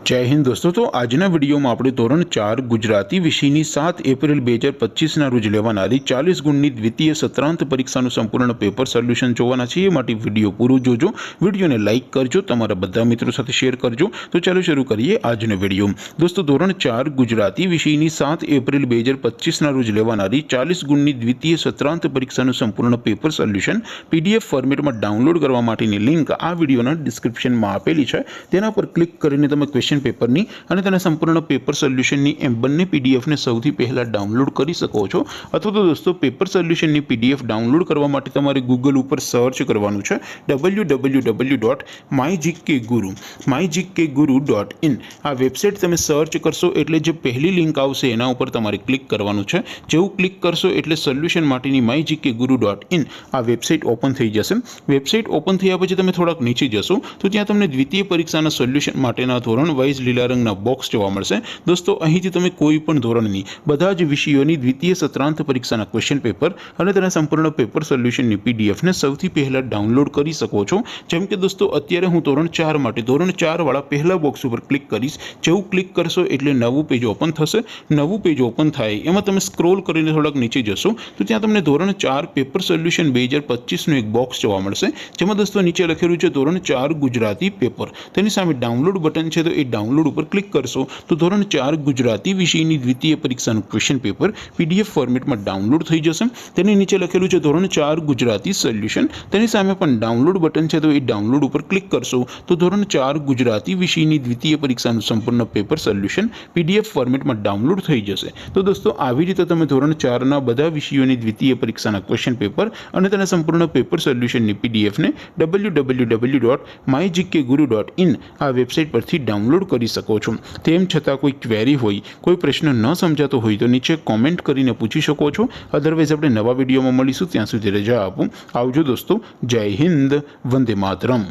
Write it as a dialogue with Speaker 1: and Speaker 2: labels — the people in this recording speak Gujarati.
Speaker 1: जय हिंद दोस्तों। तो आजना वीडियो में આપણે ધોરણ 4 ગુજરાતી વિષયની 7 એપ્રિલ 2025 ના રોજ લેવાનારી 40 ગુણની દ્વિતીય સત્રાંત પરીક્ષાનું સંપૂર્ણ પેપર સોલ્યુશન જોવાના છે। એ માટે વિડિયો પૂરો જોજો, વિડિયોને લાઈક કરજો, તમારા બધા મિત્રો સાથે શેર કરજો। તો ચાલો શરૂ કરીએ આજનો વિડિયો। દોસ્તો ધોરણ 4 ગુજરાતી વિષયની 7 એપ્રિલ 2025 ના રોજ લેવાનારી 40 ગુણની દ્વિતીય સત્રાંત પરીક્ષાનું સંપૂર્ણ પેપર સોલ્યુશન પીડીએફ ફોર્મેટમાં ડાઉનલોડ કરવા માટેની લિંક આ વિડિયોના ડિસ્ક્રિપ્શનમાં આપેલી છે। તેના પર ક્લિક કરીને તમે ક્વેશ્ચન પેપરની અને તેના સંપૂર્ણ પેપર સોલ્યુશનની એમ બંને પીડીએફને સૌથી પહેલા ડાઉનલોડ કરી શકો છો। અથવા તો દોસ્તો પેપર સોલ્યુશનની પીડીએફ ડાઉનલોડ કરવા માટે તમારે ગૂગલ ઉપર સર્ચ કરવાનું છે www.mygkguru.in। આ વેબસાઇટ તમે સર્ચ કરશો એટલે જે પહેલી લિંક આવશે એના ઉપર તમારે ક્લિક કરવાનું છે। જેવું ક્લિક કરશો એટલે સોલ્યુશન માટેની mygkguru.in આ વેબસાઇટ ઓપન થઈ જશે। વેબસાઇટ ઓપન થયા પછી તમે થોડાક નીચે જશો તો ત્યાં તમને દ્વિતીય પરીક્ષાના સોલ્યુશન માટેના ધોરણ વાઇઝ લીલા રંગના બોક્સ જોવા મળશે। દોસ્તો અહીંથી તમે કોઈ પણ ધોરણની બધા જ વિષયોની દ્વિતીય સત્રાંત પરીક્ષાના ક્વેશ્ચન પેપર અને તેના સંપૂર્ણ પેપર સોલ્યુશનની પીડીએફને સૌથી પહેલા ડાઉનલોડ કરી શકો છો। જેમ કે દોસ્તો અત્યારે હું ધોરણ 4 માટે ધોરણ 4 વાળા પહેલા બોક્સ ઉપર ક્લિક કરીશ। જેવું ક્લિક કરશો એટલે નવું પેજ ઓપન થશે। નવું પેજ ઓપન થાય એમાં તમે સ્ક્રોલ કરીને થોડાક નીચે જશો તો ત્યાં તમને ધોરણ 4 પેપર સોલ્યુશન 2025નું એક બોક્સ જોવા મળશે। જેમાં દોસ્તો નીચે લખેલું છે ધોરણ 4 ગુજરાતી પેપર। તેની સામે ડાઉનલોડ બટન છે તો એ ડાઉનલોડ ઉપર ક્લિક કરશો તો ધોરણ 4 ગુજરાતી વિષયની દ્વિતીય પરીક્ષાનું ક્વેશ્ચન પેપર પીડીએફ ફોર્મેટમાં ડાઉનલોડ થઈ જશે। તેની નીચે લખેલું છે ધોરણ 4 ગુજરાતી સોલ્યુશન। તેની સામે પણ ડાઉનલોડ બટન છે તો એ ડાઉનલોડ ઉપર ક્લિક કરશો તો ધોરણ 4 ગુજરાતી વિષયની દ્વિતીય પરીક્ષાનું સંપૂર્ણ પેપર સોલ્યુશન પીડીએફ ફોર્મેટમાં ડાઉનલોડ થઈ જશે। તો દોસ્તો આવી રીતે તમે ધોરણ 4ના બધા વિષયોની દ્વિતીય પરીક્ષાના ક્વેશ્ચન પેપર અને તેના સંપૂર્ણ પેપર સોલ્યુશનની પીડીએફને www.mygkguru.in આ વેબસાઇટ પરથી ડાઉનલોડ કરી શકો છો। તેમ છતાં કોઈ ક્વેરી હોય, કોઈ પ્રશ્ન ન સમજાતો હોય તો નીચે કોમેન્ટ કરીને પૂછી શકો છો। અધરવાઇઝ આપણે નવા વિડીયોમાં મળીશું, ત્યાં સુધી રજા આપો। આવજો દોસ્તો। જય હિન્દ, વંદે માતરમ।